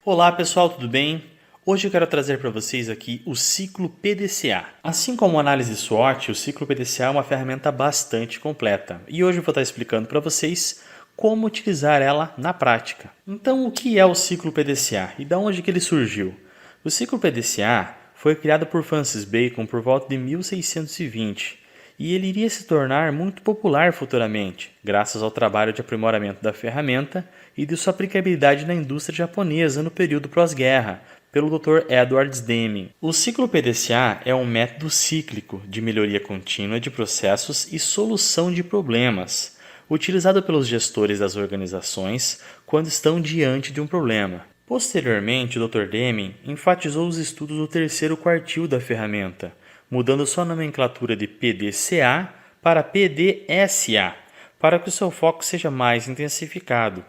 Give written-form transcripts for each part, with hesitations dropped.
Olá pessoal, tudo bem? Hoje eu quero trazer para vocês aqui o ciclo PDCA. Assim como a análise SWOT, o ciclo PDCA é uma ferramenta bastante completa. E hoje eu vou estar explicando para vocês como utilizar ela na prática. Então, o que é o ciclo PDCA e de onde que ele surgiu? O ciclo PDCA foi criado por Francis Bacon por volta de 1620 e ele iria se tornar muito popular futuramente, graças ao trabalho de aprimoramento da ferramenta e de sua aplicabilidade na indústria japonesa no período pós-guerra, pelo Dr. Edwards Deming. O ciclo PDCA é um método cíclico de melhoria contínua de processos e solução de problemas, utilizado pelos gestores das organizações quando estão diante de um problema. Posteriormente, o Dr. Deming enfatizou os estudos do terceiro quartil da ferramenta, mudando sua nomenclatura de PDCA para PDSA, para que o seu foco seja mais intensificado.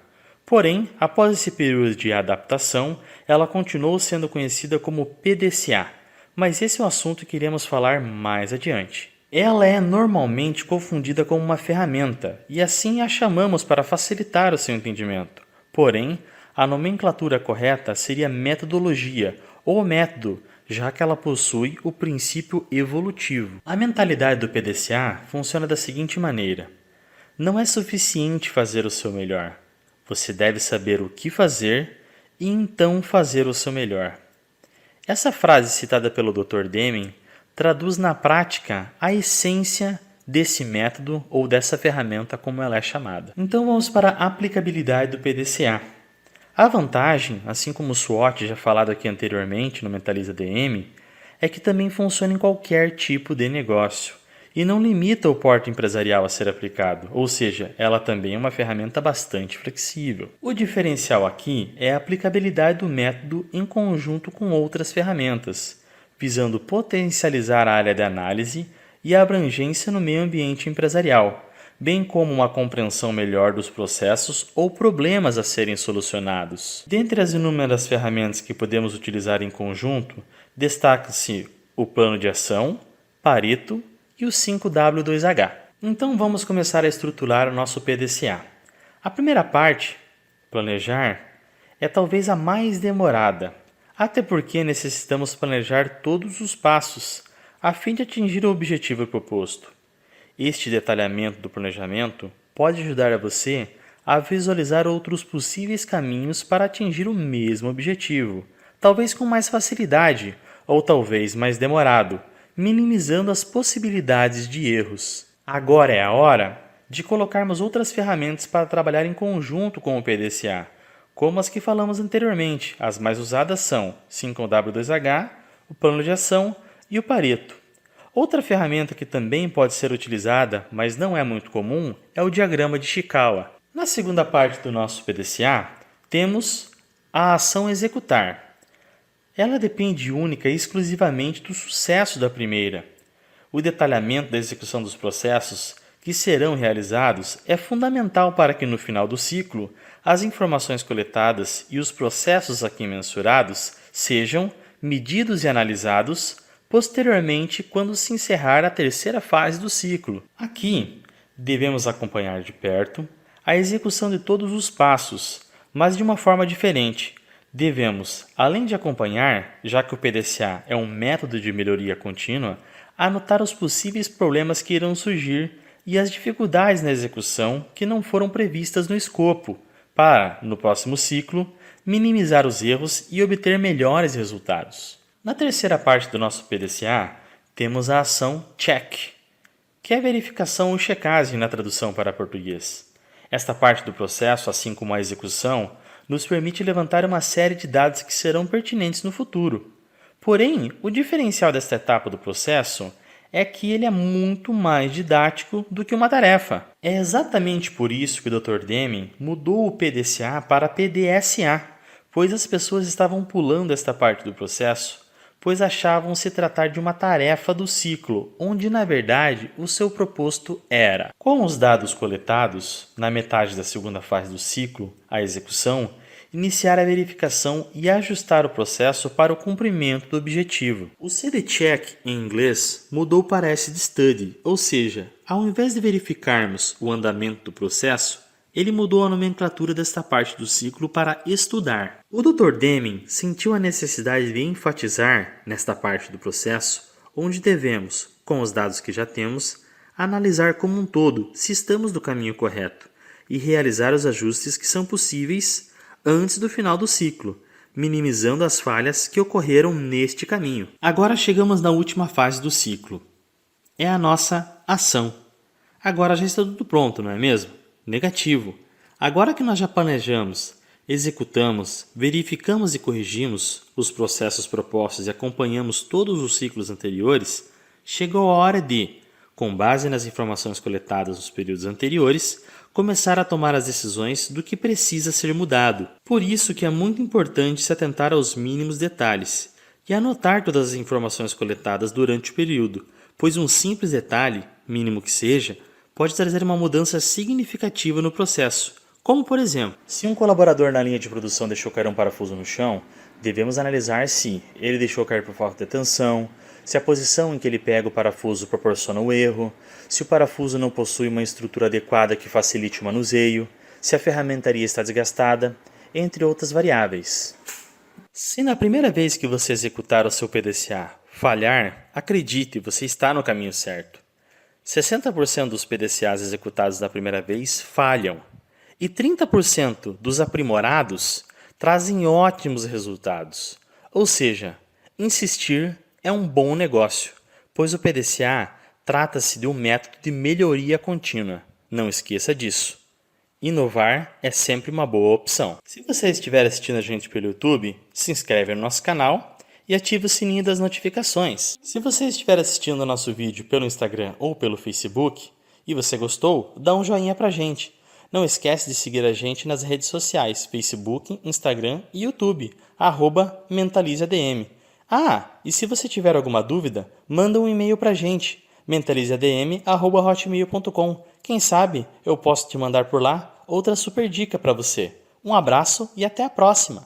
Porém, após esse período de adaptação, ela continuou sendo conhecida como PDCA, mas esse é um assunto que iremos falar mais adiante. Ela é normalmente confundida com uma ferramenta, e assim a chamamos para facilitar o seu entendimento. Porém, a nomenclatura correta seria metodologia ou método, já que ela possui o princípio evolutivo. A mentalidade do PDCA funciona da seguinte maneira: não é suficiente fazer o seu melhor. Você deve saber o que fazer e então fazer o seu melhor. Essa frase citada pelo Dr. Deming traduz na prática a essência desse método ou dessa ferramenta como ela é chamada. Então vamos para a aplicabilidade do PDCA. A vantagem, assim como o SWOT já falado aqui anteriormente no Mentaliza DM, é que também funciona em qualquer tipo de negócio e não limita o porte empresarial a ser aplicado, ou seja, ela também é uma ferramenta bastante flexível. O diferencial aqui é a aplicabilidade do método em conjunto com outras ferramentas, visando potencializar a área de análise e a abrangência no meio ambiente empresarial, bem como uma compreensão melhor dos processos ou problemas a serem solucionados. Dentre as inúmeras ferramentas que podemos utilizar em conjunto, destaca-se o plano de ação, Pareto e o 5W2H. Então vamos começar a estruturar o nosso PDCA. A primeira parte, planejar, é talvez a mais demorada, até porque necessitamos planejar todos os passos a fim de atingir o objetivo proposto. Este detalhamento do planejamento pode ajudar a você a visualizar outros possíveis caminhos para atingir o mesmo objetivo, talvez com mais facilidade ou talvez mais demorado, minimizando as possibilidades de erros. Agora é a hora de colocarmos outras ferramentas para trabalhar em conjunto com o PDCA, como as que falamos anteriormente. As mais usadas são 5W2H, o plano de ação e o Pareto. Outra ferramenta que também pode ser utilizada, mas não é muito comum, é o diagrama de Chikawa. Na segunda parte do nosso PDCA, temos a ação executar. Ela depende única e exclusivamente do sucesso da primeira. O detalhamento da execução dos processos que serão realizados é fundamental para que no final do ciclo, as informações coletadas e os processos aqui mensurados sejam medidos e analisados posteriormente quando se encerrar a terceira fase do ciclo. Aqui, devemos acompanhar de perto a execução de todos os passos, mas de uma forma diferente. Devemos, além de acompanhar, já que o PDCA é um método de melhoria contínua, anotar os possíveis problemas que irão surgir e as dificuldades na execução que não foram previstas no escopo, para, no próximo ciclo, minimizar os erros e obter melhores resultados. Na terceira parte do nosso PDCA, temos a ação check, que é a verificação ou checagem na tradução para português. Esta parte do processo, assim como a execução, nos permite levantar uma série de dados que serão pertinentes no futuro. Porém, o diferencial desta etapa do processo é que ele é muito mais didático do que uma tarefa. É exatamente por isso que o Dr. Deming mudou o PDCA para PDSA, pois as pessoas estavam pulando esta parte do processo, pois achavam se tratar de uma tarefa do ciclo, onde na verdade o seu proposto era, com os dados coletados, na metade da segunda fase do ciclo, a execução, iniciar a verificação e ajustar o processo para o cumprimento do objetivo. O CD Check, em inglês, mudou para SD Study, ou seja, ao invés de verificarmos o andamento do processo, ele mudou a nomenclatura desta parte do ciclo para estudar. O Dr. Deming sentiu a necessidade de enfatizar, nesta parte do processo, onde devemos, com os dados que já temos, analisar como um todo se estamos no caminho correto e realizar os ajustes que são possíveis antes do final do ciclo, minimizando as falhas que ocorreram neste caminho. Agora chegamos na última fase do ciclo. É a nossa ação. Agora já está tudo pronto, não é mesmo? Negativo. Agora que nós já planejamos, executamos, verificamos e corrigimos os processos propostos e acompanhamos todos os ciclos anteriores, chegou a hora de, com base nas informações coletadas nos períodos anteriores, começar a tomar as decisões do que precisa ser mudado. Por isso que é muito importante se atentar aos mínimos detalhes e anotar todas as informações coletadas durante o período, pois um simples detalhe, mínimo que seja, pode trazer uma mudança significativa no processo. Como, por exemplo, se um colaborador na linha de produção deixou cair um parafuso no chão, devemos analisar se ele deixou cair por falta de atenção, se a posição em que ele pega o parafuso proporciona o erro, se o parafuso não possui uma estrutura adequada que facilite o manuseio, se a ferramentaria está desgastada, entre outras variáveis. Se na primeira vez que você executar o seu PDCA falhar, acredite, você está no caminho certo. 60% dos PDCAs executados da primeira vez falham. E 30% dos aprimorados trazem ótimos resultados. Ou seja, insistir é um bom negócio, pois o PDCA trata-se de um método de melhoria contínua. Não esqueça disso. Inovar é sempre uma boa opção. Se você estiver assistindo a gente pelo YouTube, se inscreve no nosso canal e ative o sininho das notificações. Se você estiver assistindo o nosso vídeo pelo Instagram ou pelo Facebook e você gostou, dá um joinha pra gente. Não esquece de seguir a gente nas redes sociais, Facebook, Instagram e YouTube, @MentalizeADM. E se você tiver alguma dúvida, manda um e-mail pra gente, mentalizeadm@hotmail.com. Quem sabe eu posso te mandar por lá outra super dica para você. Um abraço e até a próxima!